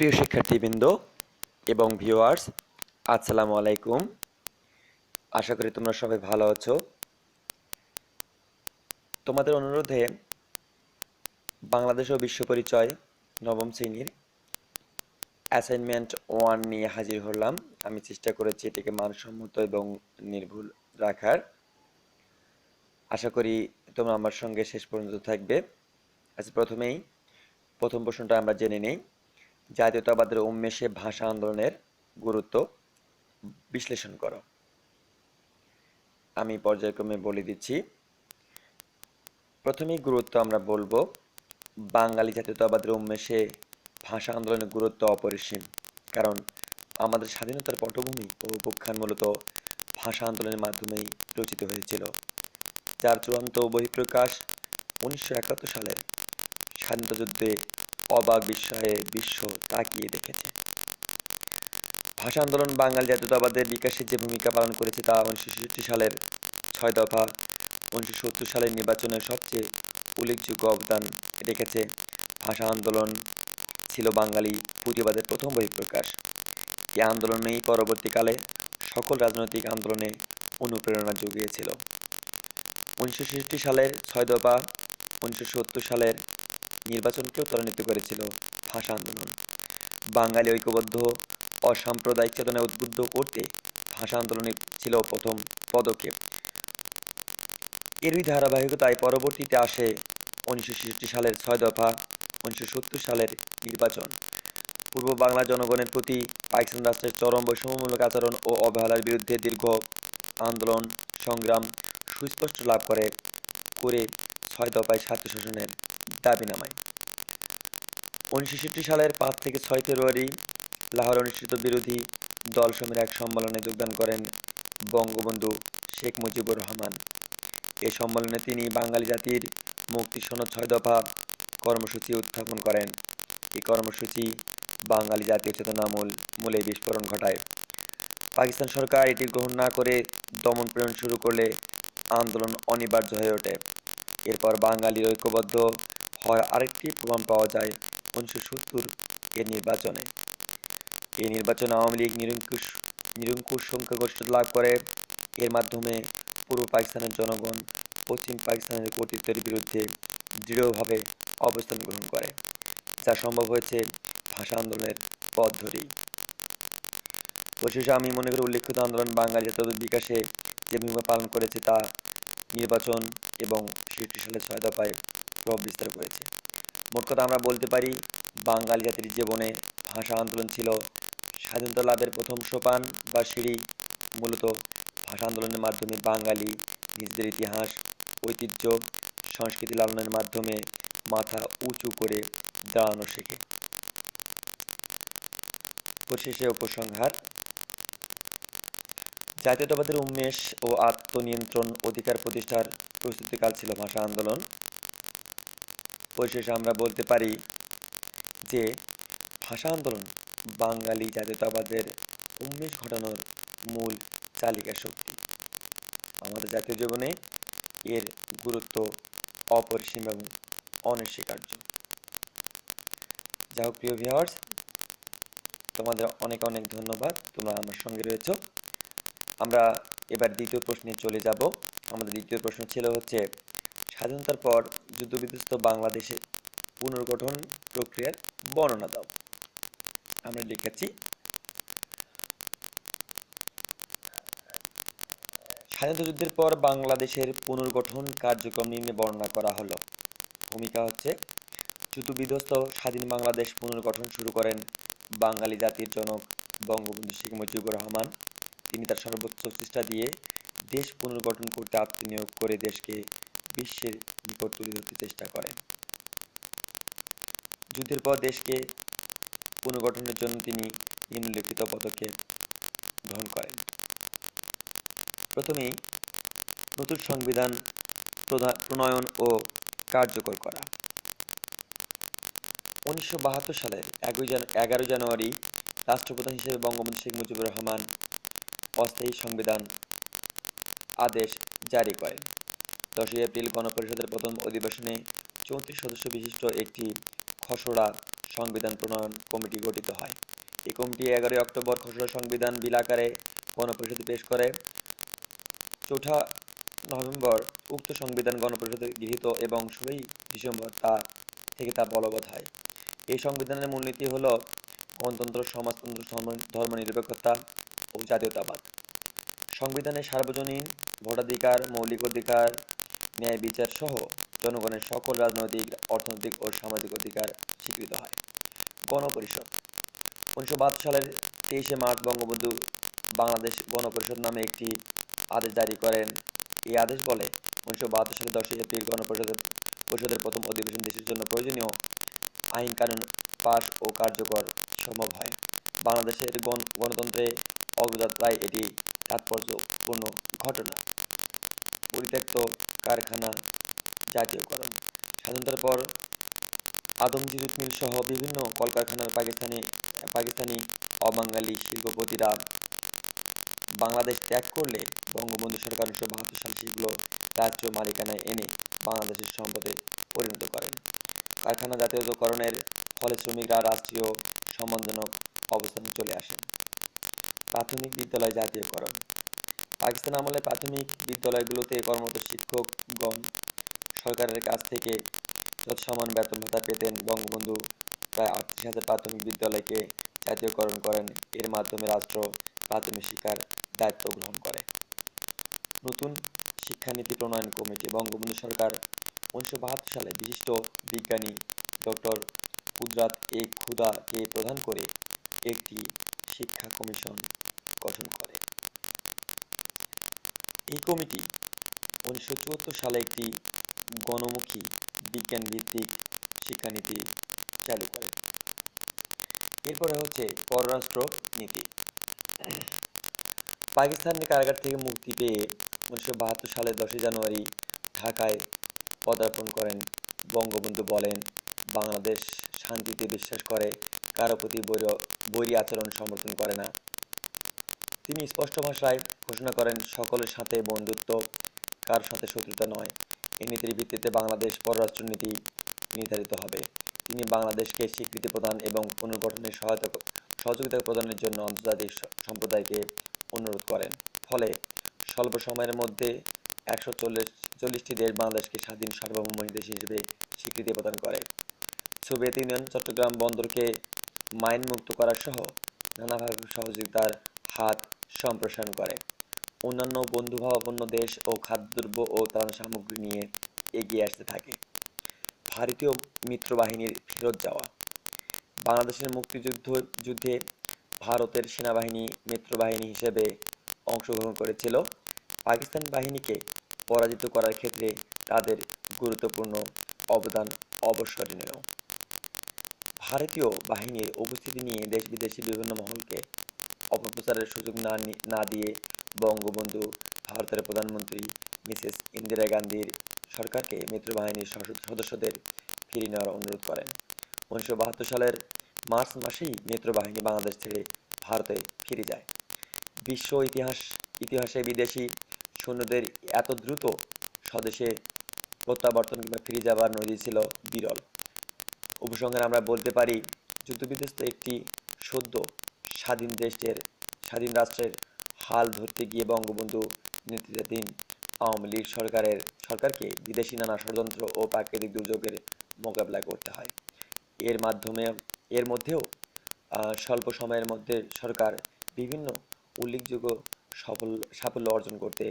প্রিয় শিক্ষার্থীবৃন্দ এবং ভিউয়ার্স, আসসালামু আলাইকুম। আশা করি তোমরা সবাই ভালো আছো। তোমাদের অনুরোধে বাংলাদেশ ও বিশ্ব পরিচয় নবম শ্রেণীর অ্যাসাইনমেন্ট 1 নিয়ে হাজির হলাম। আমি চেষ্টা করেছি এটিকে মানসম্মত এবং নির্ভুল রাখার। আশা করি তোমরা আমার সঙ্গে শেষ পর্যন্ত থাকবে। আচ্ছা, প্রথম প্রশ্নটা আমরা জেনে নেই। জাতীয়তাবাদের উন্মেষে ভাষা আন্দোলনের গুরুত্ব বিশ্লেষণ করো। আমি পর্যায়ক্রমে বলে দিচ্ছি। প্রথমেই গুরুত্ব আমরা বলবো, বাঙালি জাতীয়তাবাদের উন্মেষে ভাষা আন্দোলনের গুরুত্ব অপরিসীম। কারণ আমাদের স্বাধীনতার পটভূমি ও অভ্যুত্থান মূলত ভাষা আন্দোলনের মাধ্যমেই রচিত হয়েছিল, যার চূড়ান্ত বহিঃপ্রকাশ 1971 সালের স্বাধীনতা যুদ্ধে অবাক বিস্ময়ে বিশ্ব তাকিয়ে দেখেছে। ভাষা আন্দোলন বাঙালি জাতীয়তাবাদের বিকাশে যে ভূমিকা পালন করেছে তা 1966 সালের 6 দফা, 1970 সালের নির্বাচনের সবচেয়ে উল্লেখযোগ্য অবদান রেখেছে। ভাষা আন্দোলন ছিল বাঙালি পুঁথিবাদের প্রথম বহিঃপ্রকাশ। এই আন্দোলনেই পরবর্তীকালে সকল রাজনৈতিক আন্দোলনে অনুপ্রেরণা জুগিয়েছিল। 1966 সালের 6 দফা, 1970 সালের নির্বাচনকেও ত্বরান্বিত করেছিল ভাষা আন্দোলন। বাঙালি ঐক্যবদ্ধ অসাম্প্রদায়িক চেতনায় উদ্বুদ্ধ করতে ভাষা আন্দোলনে ছিল প্রথম পদক্ষেপ। এরই ধারাবাহিকতায় পরবর্তীতে আসে 1966 সালের 6 দফা, 1970 সালের নির্বাচন। পূর্ব বাংলা জনগণের প্রতি পাকিস্তান রাষ্ট্রের চরম বৈষম্যমূলক আচরণ ও অবহেলার বিরুদ্ধে দীর্ঘ আন্দোলন সংগ্রাম সুস্পষ্ট লাভ করে 6 দফায় স্বায়ত্তশাসনের দাবি নামায়। 1966 সালের 5 থেকে 6 ফেব্রুয়ারি লাহোরে অনুষ্ঠিত বিরোধী দলসমূহের এক সম্মেলনে যোগদান করেন বঙ্গবন্ধু শেখ মুজিবুর রহমান। এই সম্মেলনে তিনি বাঙালি জাতির মুক্তি সনদ 6 দফা কর্মসূচি উত্থাপন করেন। এই কর্মসূচি বাঙালি জাতীয় চেতনা মূলে বিস্ফোরণ ঘটায়। পাকিস্তান সরকার এটি গ্রহণ না করে দমন প্রেরণ শুরু করলে আন্দোলন অনিবার্য হয়ে ওঠে। এরপর বাঙালির ঐক্যবদ্ধ হওয়ার আরেকটি প্রমাণ পাওয়া যায় 1970 এর নির্বাচনে। এই নির্বাচনে আওয়ামী লীগ নিরঙ্কুশ সংখ্যাগরিষ্ঠতা লাভ করে। এর মাধ্যমে পূর্ব পাকিস্তানের জনগণ পশ্চিম পাকিস্তানের কর্তৃত্বের বিরুদ্ধে দৃঢ়ভাবে অবস্থান গ্রহণ করে, যা সম্ভব হয়েছে ভাষা আন্দোলনের পথ ধরেই। পরিশেষে আমি মনে করি উল্লেখিত আন্দোলন বাঙালি জাতীয়তাবাদের বিকাশে যে ভূমিকা পালন করেছে তা নির্বাচন এবং 66 সালের 6 দফায় প্রভাব বিস্তার করেছে। মোট কথা আমরা বলতে পারি, বাঙালি জাতির জীবনে ভাষা আন্দোলন ছিল স্বাধীনতা লাভের প্রথম সোপান বা সিঁড়ি। মূলত ভাষা আন্দোলনের মাধ্যমে বাঙালি নিজেদের ইতিহাস, ঐতিহ্য, সংস্কৃতি লালনের মাধ্যমে মাথা উঁচু করে দাঁড়ানো শেখে। পরিশেষে উপসংহার, জাতীয়তাবাদের উন্মেষ ও আত্মনিয়ন্ত্রণ অধিকার প্রতিষ্ঠার প্রস্তুতিকাল ছিল ভাষা আন্দোলন। পরিশেষে আমরা বলতে পারি যে ভাষা আন্দোলন বাঙালি জাতীয়তাবাদের উন্মেষ ঘটানোর মূল চালিকা শক্তি। আমাদের জাতীয় জীবনে এর গুরুত্ব অপরিসীম এবং অনস্বীকার্য। যাই হোক প্রিয় ভিউয়ার্স, তোমাদের অনেক অনেক ধন্যবাদ, তোমরা আমার সঙ্গে রয়েছো। আমরা এবার দ্বিতীয় প্রশ্নে চলে যাব। আমাদের দ্বিতীয় প্রশ্ন ছিল হচ্ছে, স্বাধীনতার পর যুদ্ধবিধ্বস্ত বাংলাদেশে পুনর্গঠন প্রক্রিয়ার বর্ণনা দাও। আমরা লিখেছি, স্বাধীনতা যুদ্ধের পর বাংলাদেশের পুনর্গঠন কার্যক্রম নিম্নে বর্ণনা করা হলো। ভূমিকা হচ্ছে, যুদ্ধবিধ্বস্ত স্বাধীন বাংলাদেশ পুনর্গঠন শুরু করেন বাঙালি জাতির জনক বঙ্গবন্ধু শেখ মুজিবুর রহমান। তিনি তার সর্বোচ্চ চেষ্টা দিয়ে দেশ পুনর্গঠন করতে আত্মনিয়োগ করে দেশকে বিশ্বের নিকট তুলে ধরতে চেষ্টা করেন। যুদ্ধের পর দেশকে পুনর্গঠনের জন্য তিনি নিম্নলিখিত পদক্ষেপ গ্রহণ করেন। প্রথমেই নতুন সংবিধান প্রণয়ন ও কার্যকর করা। 1972 সালের 11 জানুয়ারি রাষ্ট্রপ্রধান হিসেবে বঙ্গবন্ধু শেখ মুজিবুর রহমান অস্থায়ী সংবিধান আদেশ জারি করেন। 10 এপ্রিল গণপরিষদের প্রথম অধিবেশনে 34 সদস্য বিশিষ্ট একটি খসড়া সংবিধান প্রণয়ন কমিটি গঠিত হয়। এই কমিটি 11 অক্টোবর খসড়া সংবিধান বিল আকারে গণপরিষদে পেশ করে। 4 নভেম্বর উক্ত সংবিধান গণপরিষদে গৃহীত এবং 16 ডিসেম্বর থেকে তা বলবৎ হয়। এই সংবিধানের মূলনীতি হল গণতন্ত্র, সমাজতন্ত্র, ধর্মনিরপেক্ষতা ও জাতীয়তাবাদ। সংবিধানে সার্বজনীন ভোটাধিকার, মৌলিক অধিকার, ন্যায় বিচার সহ জনগণের সকল রাজনৈতিক, অর্থনৈতিক ও সামাজিক অধিকার স্বীকৃত হয়। গণপরিষদ 1972 সালের 23 মার্চ বঙ্গবন্ধু বাংলাদেশ গণপরিষদ নামে একটি আদেশ জারি করেন। এই আদেশ বলে 1972 সালের 10 এপ্রিল গণপরিষদের প্রথম অধিবেশন দেশের জন্য প্রয়োজনীয় আইন কানুন পাস ও কার্যকর সম্ভব হয়। বাংলাদেশের গণতন্ত্রে অগ্রযাত্রায় এটি তাৎপর্যপূর্ণ ঘটনা। পরিত্যক্ত কারখানা জাতীয়করণ। স্বাধীনতার পর আদমজী জুট মিল সহ বিভিন্ন কলকারখানার পাকিস্তানি অবাঙালি শিল্পপতিরা বাংলাদেশ ত্যাগ করলে বঙ্গবন্ধু সরকার 1972 সালে সেগুলো রাষ্ট্রীয় মালিকানায় এনে বাংলাদেশের সম্পদে পরিণত করেন। কারখানা জাতীয়করণের ফলে শ্রমিকরা রাষ্ট্রীয় সম্মানজনক অবস্থানে চলে আসেন। প্রাথমিক বিদ্যালয় জাতীয়করণ। পাকিস্তান আমলে প্রাথমিক বিদ্যালয়গুলোতে কর্মরত শিক্ষকগণ সরকারের কাছ থেকে যৎসমান বেতন ভাতা পেতেন। বঙ্গবন্ধু প্রায় 38,000 প্রাথমিক বিদ্যালয়কে জাতীয়করণ করেন। এর মাধ্যমে রাষ্ট্র প্রাথমিক শিক্ষার দায়িত্ব গ্রহণ করে। নতুন শিক্ষানীতি প্রণয়ন কমিটি। বঙ্গবন্ধু সরকার 1972 সালে বিশিষ্ট বিজ্ঞানী ডক্টর কুদরাত খুদাকে প্রধান করে একটি শিক্ষা কমিশন গঠন করে। এই কমিটি 1974 সালে একটি গণমুখী বিজ্ঞান ভিত্তিক শিক্ষানীতি চালু করে। এরপরে হচ্ছে পররাষ্ট্র নীতি। পাকিস্তানের কারাগার থেকে মুক্তি পেয়ে 1972 সালের 10 জানুয়ারি ঢাকায় পদার্পণ করেন। বঙ্গবন্ধু বলেন, বাংলাদেশ শান্তিতে বিশ্বাস করে, কারো প্রতি বৈরী আচরণ সমর্থন করে না। তিনি স্পষ্ট ভাষায় ঘোষণা করেন, সকলের সাথে বন্ধুত্ব, কার সাথে শত্রুতা নয়। এই নীতির ভিত্তিতে বাংলাদেশ পররাষ্ট্র নীতি নির্ধারিত হবে। তিনি বাংলাদেশকে স্বীকৃতি প্রদান এবং পুনর্গঠনের সহযোগিতা প্রদানের জন্য আন্তর্জাতিক সম্প্রদায়কে অনুরোধ করেন। ফলে স্বল্প সময়ের মধ্যে 140টি দেশ বাংলাদেশকে স্বাধীন সার্বভৌম দেশ হিসেবে স্বীকৃতি প্রদান করে। সোভিয়েত ইউনিয়ন চট্টগ্রাম বন্দরকে মাইনমুক্ত করা সহ নানাভাবে সহযোগিতার হাত সম্প্রসারণ করে। অন্যান্য বন্ধুভাবাপন্ন দেশ ও খাদ্যদ্রব্য ও ত্রাণ সামগ্রী নিয়ে এগিয়ে আসতে থাকে। ভারতীয় মিত্রবাহিনীর ফেরত যাওয়া। বাংলাদেশের যুদ্ধে ভারতের সেনাবাহিনী মিত্রবাহিনী হিসেবে অংশগ্রহণ করেছিল। পাকিস্তান বাহিনীকে পরাজিত করার ক্ষেত্রে তাদের গুরুত্বপূর্ণ অবদান অবসরণীয়। ভারতীয় বাহিনীর উপস্থিতি নিয়ে দেশ বিদেশে বিভিন্ন মহলকে অপপ্রচারের সুযোগ না দিয়ে বঙ্গবন্ধু ভারতের প্রধানমন্ত্রী মিসেস ইন্দিরা গান্ধীর সরকারকে মিত্রবাহিনীর সদস্যদের ফিরিয়ে নেওয়ার অনুরোধ করেন। 1972 সালের মার্চ মাসেই মিত্রবাহিনী বাংলাদেশ ছেড়ে ভারতে ফিরে যায়। বিশ্ব ইতিহাসে বিদেশি সৈন্যদের এত দ্রুত স্বদেশে প্রত্যাবর্তন কিংবা ফিরে যাবার নজির ছিল বিরল। উপসংহারে আমরা বলতে পারি, যুদ্ধবিধ্বস্ত একটি সদ্য স্বাধীন রাষ্ট্রের হাল ধরতে গিয়ে বঙ্গবন্ধু নেতৃত্বাধীন আওয়ামী লীগ সরকারকে বিদেশি নানা ষড়যন্ত্র ও প্রাকৃতিক দুর্যোগের মোকাবেলা করতে হয়। এর মধ্যেও স্বল্প সময়ের মধ্যে সরকার বিভিন্ন উল্লেখযোগ্য সাফল্য অর্জন করতে